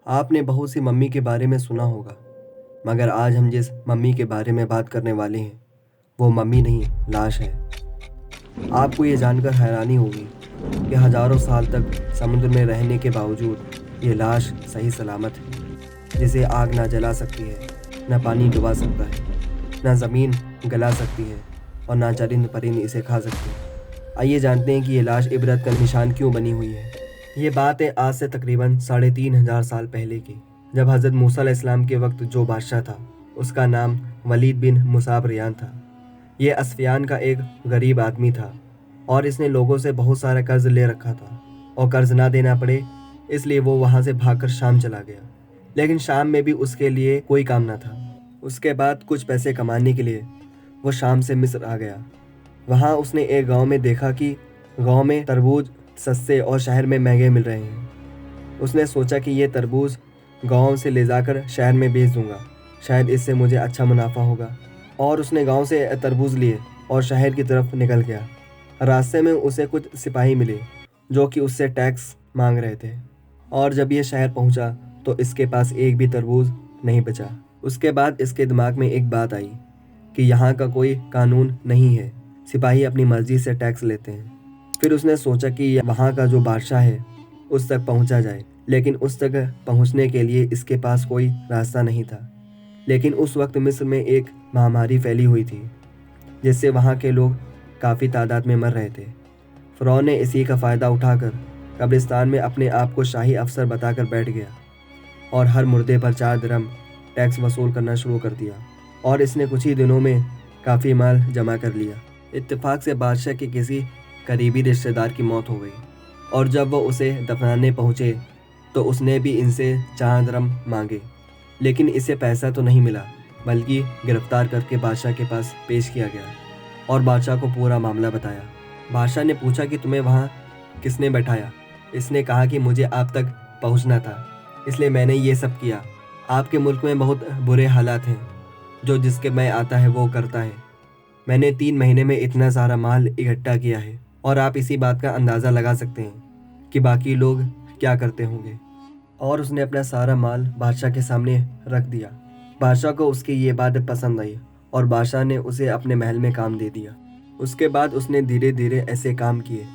आपने बहुत सी मम्मी के बारे में सुना होगा, मगर आज हम जिस मम्मी के बारे में बात करने वाले हैं, वो मम्मी नहीं, लाश है। आपको ये जानकर हैरानी होगी कि हजारों साल तक समुद्र में रहने के बावजूद ये लाश सही सलामत है, जिसे आग ना जला सकती है, न पानी डुबा सकता है, न ज़मीन गला सकती है और ना चरिंद परिंद इसे खा सकते हैं। आइए जानते हैं कि ये लाश इबरत का निशान क्यों बनी हुई है। ये बात है आज से तकरीबन 3,500 साल पहले की, जब हज़रत मूसा अलैहिस्सलाम के वक्त जो बादशाह था, उसका नाम वलीद बिन मुसाब रियान था। ये असफियान का एक गरीब आदमी था और इसने लोगों से बहुत सारा कर्ज ले रखा था और कर्ज ना देना पड़े इसलिए वो वहाँ से भागकर शाम चला गया। लेकिन शाम में भी उसके लिए कोई काम ना था। उसके बाद कुछ पैसे कमाने के लिए वो शाम से मिस्र आ गया। वहाँ उसने एक गांव में देखा कि गांव में तरबूज सस्ते और शहर में महंगे मिल रहे हैं। उसने सोचा कि ये तरबूज गांव से ले जाकर शहर में बेच दूंगा, शायद इससे मुझे अच्छा मुनाफा होगा। और उसने गांव से तरबूज लिए और शहर की तरफ निकल गया। रास्ते में उसे कुछ सिपाही मिले जो कि उससे टैक्स मांग रहे थे, और जब ये शहर पहुंचा तो इसके पास एक भी तरबूज नहीं बचा। उसके बाद इसके दिमाग में एक बात आई कि यहाँ का कोई कानून नहीं है, सिपाही अपनी मर्जी से टैक्स लेते हैं। फिर उसने सोचा कि वहाँ का जो बादशाह है उस तक पहुँचा जाए, लेकिन उस तक पहुँचने के लिए इसके पास कोई रास्ता नहीं था। लेकिन उस वक्त मिस्र में एक महामारी फैली हुई थी जिससे वहाँ के लोग काफ़ी तादाद में मर रहे थे। फ़िरौन ने इसी का फ़ायदा उठाकर कब्रिस्तान में अपने आप को शाही अफसर बताकर बैठ गया और हर मुर्दे पर 4 दिरहम टैक्स वसूल करना शुरू कर दिया। और इसने कुछ ही दिनों में काफ़ी माल जमा कर लिया। इत्तेफाक से बादशाह के किसी करीबी रिश्तेदार की मौत हो गई और जब वो उसे दफनाने पहुँचे तो उसने भी इनसे 4 दिरहम मांगे, लेकिन इसे पैसा तो नहीं मिला, बल्कि गिरफ्तार करके बादशाह के पास पेश किया गया और बादशाह को पूरा मामला बताया। बादशाह ने पूछा कि तुम्हें वहाँ किसने बैठाया। इसने कहा कि मुझे आप तक पहुँचना था, इसलिए मैंने ये सब किया। आपके मुल्क में बहुत बुरे हालात हैं, जो जिसके में आता है वो करता है। मैंने 3 महीने में इतना सारा माल इकट्ठा किया है और आप इसी बात का अंदाज़ा लगा सकते हैं कि बाकी लोग क्या करते होंगे। और उसने अपना सारा माल बादशाह के सामने रख दिया। बादशाह को उसकी ये बात पसंद आई और बादशाह ने उसे अपने महल में काम दे दिया। उसके बाद उसने धीरे धीरे ऐसे काम किए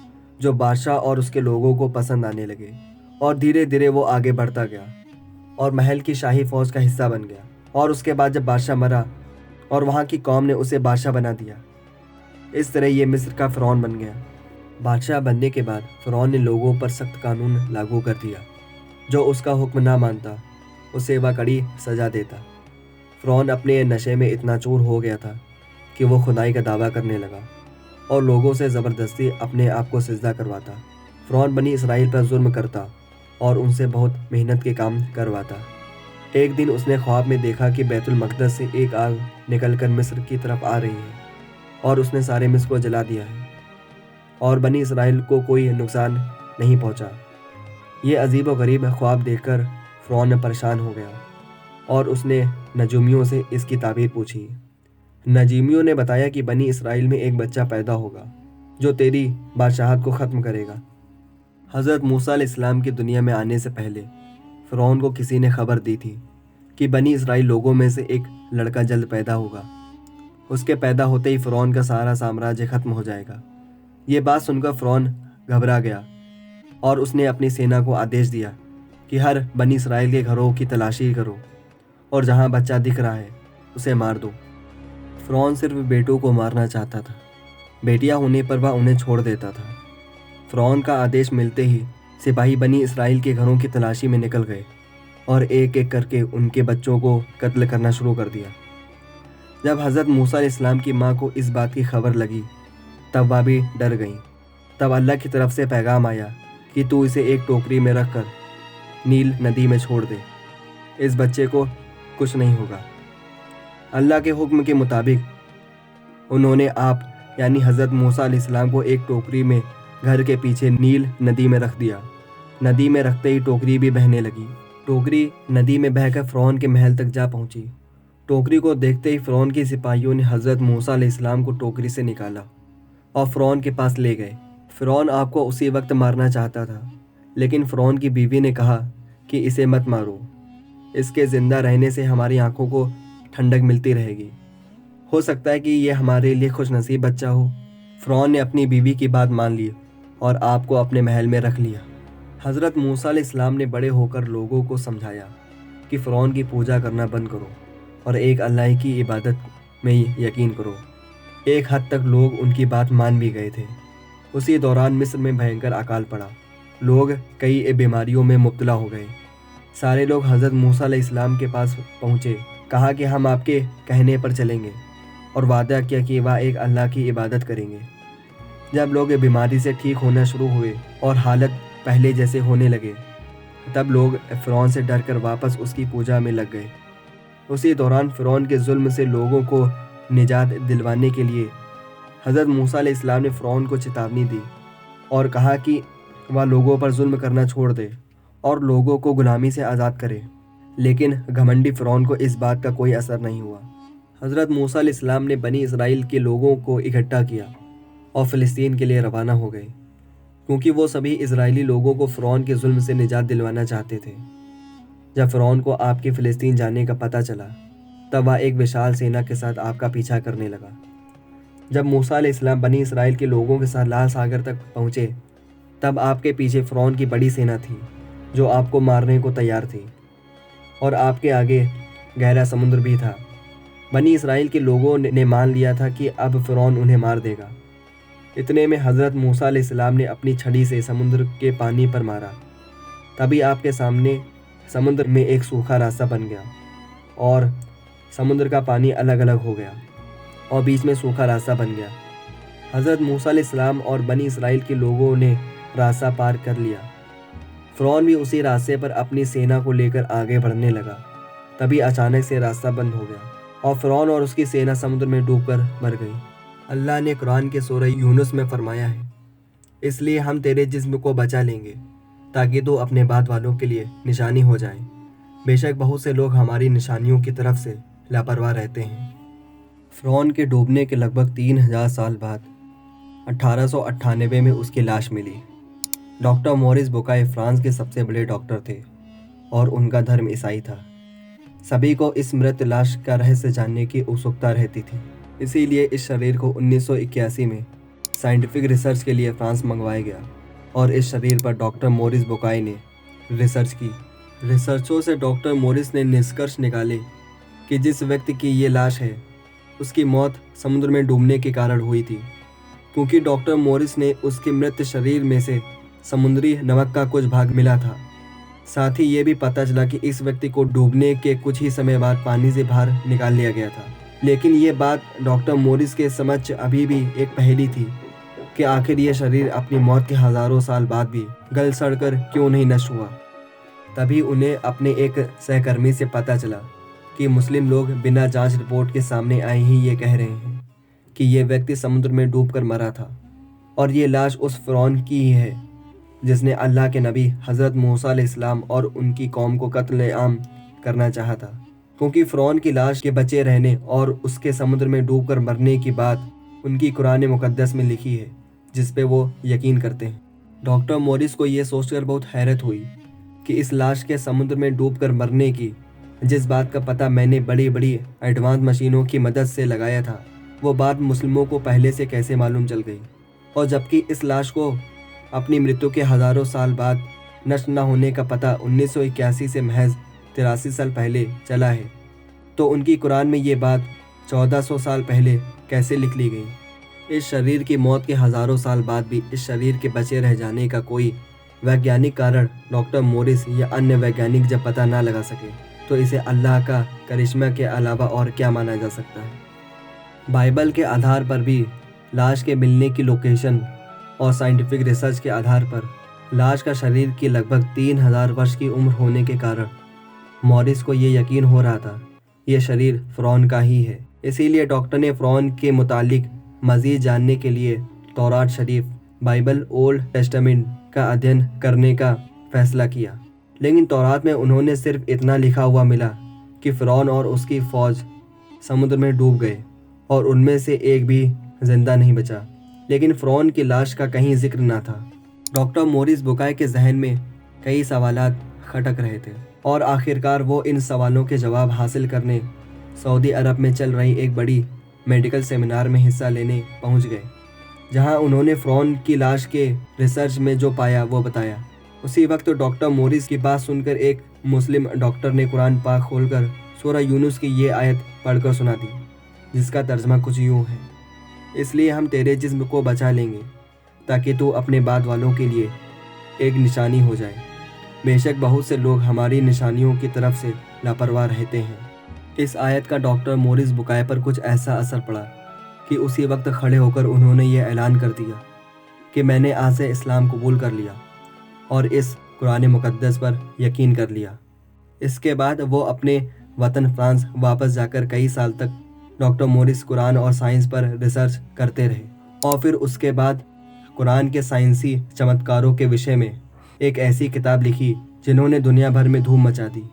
जो बादशाह और उसके लोगों को पसंद आने लगे, और धीरे धीरे वो आगे बढ़ता गया और महल की शाही फौज का हिस्सा बन गया। और उसके बाद जब बादशाह मरा और वहाँ की कौम ने उसे बादशाह बना दिया, इस तरह ये मिस्र का फ़िरौन बन गया। बादशाह बनने के बाद फ़िरौन ने लोगों पर सख्त कानून लागू कर दिया। जो उसका हुक्म ना मानता उसे वह कड़ी सज़ा देता। फ़िरौन अपने नशे में इतना चूर हो गया था कि वो खुदाई का दावा करने लगा और लोगों से ज़बरदस्ती अपने आप को सिजदा करवाता। फ़िरौन बनी इसराइल पर जुल्म करता और उनसे बहुत मेहनत के काम करवाता। एक दिन उसने ख्वाब में देखा कि बैतुल मक़दस से एक आग निकलकर मिस्र की तरफ आ रही है और उसने सारे मिस्र को जला दिया है और बनी इसराइल को कोई नुकसान नहीं पहुंचा। ये अजीब व गरीब ख्वाब देखकर फ़िरौन परेशान हो गया और उसने नजूमियों से इसकी ताबीर पूछी। नजीमियों ने बताया कि बनी इसराइल में एक बच्चा पैदा होगा जो तेरी बादशाहत को ख़त्म करेगा। हज़रत मूसा अलैहिस्सलाम की दुनिया में आने से पहले फ़िरौन को किसी ने खबर दी थी कि बनी इसराइल लोगों में से एक लड़का जल्द पैदा होगा। उसके पैदा होते ही फ़िरौन का सारा साम्राज्य ख़त्म हो जाएगा। ये बात सुनकर फ़िरौन घबरा गया और उसने अपनी सेना को आदेश दिया कि हर बनी इसराइल के घरों की तलाशी करो और जहाँ बच्चा दिख रहा है उसे मार दो। फ़िरौन सिर्फ बेटों को मारना चाहता था, बेटियां होने पर वह उन्हें छोड़ देता था। फ़िरौन का आदेश मिलते ही सिपाही बनी इसराइल के घरों की तलाशी में निकल गए और एक एक करके उनके बच्चों को कत्ल करना शुरू कर दिया। जब हज़रत मूसा अलैहिस्सलाम की माँ को इस बात की खबर लगी तब वह भी डर गई। तब अल्लाह की तरफ से पैगाम आया कि तू इसे एक टोकरी में रख कर नील नदी में छोड़ दे, इस बच्चे को कुछ नहीं होगा। अल्लाह के हुक्म के मुताबिक उन्होंने आप यानी हज़रत मूसा अलैहिस्सलाम को एक टोकरी में घर के पीछे नील नदी में रख दिया। नदी में रखते ही टोकरी भी बहने लगी। टोकरी नदी में बहकर फ़िरौन के महल तक जा पहुंची। टोकरी को देखते ही फ़िरौन के सिपाहियों ने हज़रत मूसा अलैहिस्सलाम को टोकरी से निकाला और फ़िरौन के पास ले गए। फ़िरौन आपको उसी वक्त मारना चाहता था, लेकिन फ़िरौन की बीवी ने कहा कि इसे मत मारो, इसके ज़िंदा रहने से हमारी आंखों को ठंडक मिलती रहेगी। हो सकता है कि ये हमारे लिए खुशनसीब बच्चा हो। फ़िरौन ने अपनी बीवी की बात मान ली और आपको अपने महल में रख लिया। हज़रत मूसा अलैहिस्सलाम ने बड़े होकर लोगों को समझाया कि फ़िरौन की पूजा करना बंद करो और एक अल्लाह की इबादत में यकीन करो। एक हद तक लोग उनकी बात मान भी गए थे। उसी दौरान मिस्र में भयंकर अकाल पड़ा। लोग कई बीमारियों में मुब्तला हो गए। सारे लोग हज़रत मूसा अलैहिस्सलाम के पास पहुँचे, कहा कि हम आपके कहने पर चलेंगे और वादा किया कि वह एक अल्लाह की इबादत करेंगे। जब लोग बीमारी से ठीक होना शुरू हुए और हालत पहले जैसे होने लगे, तब लोग फ़िरौन से डरकर वापस उसकी पूजा में लग गए। उसी दौरान फ़िरौन के जुल्म से लोगों को निजात दिलवाने के लिए हज़रत मूसा अलैहिस्सलाम ने फ़िरौन को चेतावनी दी और कहा कि वह लोगों पर जुल्म करना छोड़ दे और लोगों को गुलामी से आज़ाद करे। लेकिन घमंडी फ़िरौन को इस बात का कोई असर नहीं हुआ। हज़रत मूसा अलैहिस्सलाम ने बनी इसराइल के लोगों को इकट्ठा किया और फ़िलिस्तीन के लिए रवाना हो गए, क्योंकि वो सभी इजरायली लोगों को फ़िरौन के जुल्म से निजात दिलवाना चाहते थे। जब फ़िरौन को आपके फ़िलिस्तीन जाने का पता चला, तब वह एक विशाल सेना के साथ आपका पीछा करने लगा। जब मूसा अलैहिस्सलाम बनी इसराइल के लोगों के साथ लाल सागर तक पहुँचे, तब आपके पीछे फ़िरौन की बड़ी सेना थी जो आपको मारने को तैयार थी, और आपके आगे गहरा समुद्र भी था। बनी इसराइल के लोगों ने मान लिया था कि अब फ़िरौन उन्हें मार देगा। इतने में हज़रत मूसा अलैहिस्सलाम ने अपनी छड़ी से समुद्र के पानी पर मारा। तभी आपके सामने समुद्र में एक सूखा रास्ता बन गया और समुद्र का पानी अलग अलग हो गया और बीच में सूखा रास्ता बन गया। हज़रत मूसा अलैहिस्सलाम और बनी इसराइल के लोगों ने रास्ता पार कर लिया। फ़िरौन भी उसी रास्ते पर अपनी सेना को लेकर आगे बढ़ने लगा। तभी अचानक से रास्ता बंद हो गया और फ़िरौन और उसकी सेना समुद्र में डूबकर मर गई। अल्लाह ने कुरान के सूरह यूनुस में फरमाया है, इसलिए हम तेरे जिस्म को बचा लेंगे ताकि तू अपने बाद वालों के लिए निशानी हो जाए। बेशक बहुत से लोग हमारी निशानियों की तरफ से लापरवाह रहते हैं। फ़िरौन के डूबने के लगभग 3000 साल बाद 1898 में उसकी लाश मिली। डॉक्टर मॉरिस बुकाय फ्रांस के सबसे बड़े डॉक्टर थे और उनका धर्म ईसाई था। सभी को इस मृत लाश का रहस्य जानने की उत्सुकता रहती थी। इसीलिए इस शरीर को 1981 में साइंटिफिक रिसर्च के लिए फ्रांस मंगवाया गया और इस शरीर पर डॉक्टर मॉरिस बुकाय ने रिसर्च की। रिसर्चों से डॉक्टर मॉरिस ने निष्कर्ष निकाले कि जिस व्यक्ति की ये लाश है, उसकी मौत समुद्र में डूबने के कारण हुई थी, क्योंकि डॉक्टर मॉरिस ने उसके मृत शरीर में से समुद्री नमक का कुछ भाग मिला था। साथ ही ये भी पता चला कि इस व्यक्ति को डूबने के कुछ ही समय बाद पानी से बाहर निकाल लिया गया था। लेकिन ये बात डॉक्टर मॉरिस के समक्ष अभी भी एक पहेली थी कि आखिर ये शरीर अपनी मौत के हज़ारों साल बाद भी गल सड़कर क्यों नहीं नष्ट हुआ। तभी उन्हें अपने एक सहकर्मी से पता चला कि मुस्लिम लोग बिना जांच रिपोर्ट के सामने आए ही ये कह रहे हैं कि ये व्यक्ति समुद्र में डूबकर मरा था और ये लाश उस फ़िरौन की ही है जिसने अल्लाह के नबी हज़रत मूसा अलैहिस्सलाम और उनकी कौम को कत्ल-ए-आम करना चाहा था। क्योंकि फ़िरौन की लाश के बचे रहने और उसके समुद्र में डूबकर मरने की बात उनकी कुरान मुक़द्दस में लिखी है, जिस पे वो यकीन करते हैं। डॉक्टर मॉरिस को ये सोचकर बहुत हैरत हुई कि इस लाश के समुद्र में डूबकर मरने की जिस बात का पता मैंने बड़ी बड़ी एडवांस मशीनों की मदद से लगाया था, वो बात मुस्लिमों को पहले से कैसे मालूम चल गई। और जबकि इस लाश को अपनी मृत्यु के हज़ारों साल बाद नष्ट न होने का पता 1981 से महज 83 साल पहले चला है, तो उनकी कुरान में ये बात 1400 साल पहले कैसे लिख ली गई। इस शरीर की मौत के हज़ारों साल बाद भी इस शरीर के बचे रह जाने का कोई वैज्ञानिक कारण डॉक्टर मॉरिस या अन्य वैज्ञानिक जब पता ना लगा सके, तो इसे अल्लाह का करिश्मा के अलावा और क्या माना जा सकता है। बाइबल के आधार पर भी लाश के मिलने की लोकेशन और साइंटिफिक रिसर्च के आधार पर लाश का शरीर की लगभग 3000 वर्ष की उम्र होने के कारण मॉरिस को ये यकीन हो रहा था ये शरीर फ़िरौन का ही है। इसीलिए डॉक्टर ने फ़िरौन के मुतालिक मज़ीद जानने के लिए तौरात शरीफ, बाइबल, ओल्ड टेस्टामेंट का अध्ययन करने का फैसला किया। लेकिन तौरात में उन्होंने सिर्फ इतना लिखा हुआ मिला कि फ़िरौन और उसकी फ़ौज समुद्र में डूब गए और उनमें से एक भी जिंदा नहीं बचा। लेकिन फ़िरौन की लाश का कहीं जिक्र ना था। डॉक्टर मॉरिस बुकाय के जहन में कई सवालात खटक रहे थे और आखिरकार वो इन सवालों के जवाब हासिल करने सऊदी अरब में चल रही एक बड़ी मेडिकल सेमिनार में हिस्सा लेने पहुंच गए, जहां उन्होंने फ़रौन की लाश के रिसर्च में जो पाया वो बताया। उसी वक्त डॉक्टर मोरिस की बात सुनकर एक मुस्लिम डॉक्टर ने कुरान पाक खोलकर सूरह यूनुस की ये आयत पढ़कर सुना दी, जिसका तर्जमा कुछ यूँ है, इसलिए हम तेरे जिस्म को बचा लेंगे ताकि तू अपने बाद वालों के लिए एक निशानी हो जाए। बेशक बहुत से लोग हमारी निशानियों की तरफ से लापरवाह रहते हैं। इस आयत का डॉक्टर मोरिस बुकाए पर कुछ ऐसा असर पड़ा कि उसी वक्त खड़े होकर उन्होंने ये ऐलान कर दिया कि मैंने आज से इस्लाम कबूल कर लिया और इस कुरान मुक़द्दस पर यकीन कर लिया। इसके बाद वो अपने वतन फ्रांस वापस जाकर कई साल तक डॉक्टर मोरिस कुरान और साइंस पर रिसर्च करते रहे और फिर उसके बाद कुरान के साइंसी चमत्कारों के विषय में एक ऐसी किताब लिखी जिन्होंने दुनिया भर में धूम मचा दी।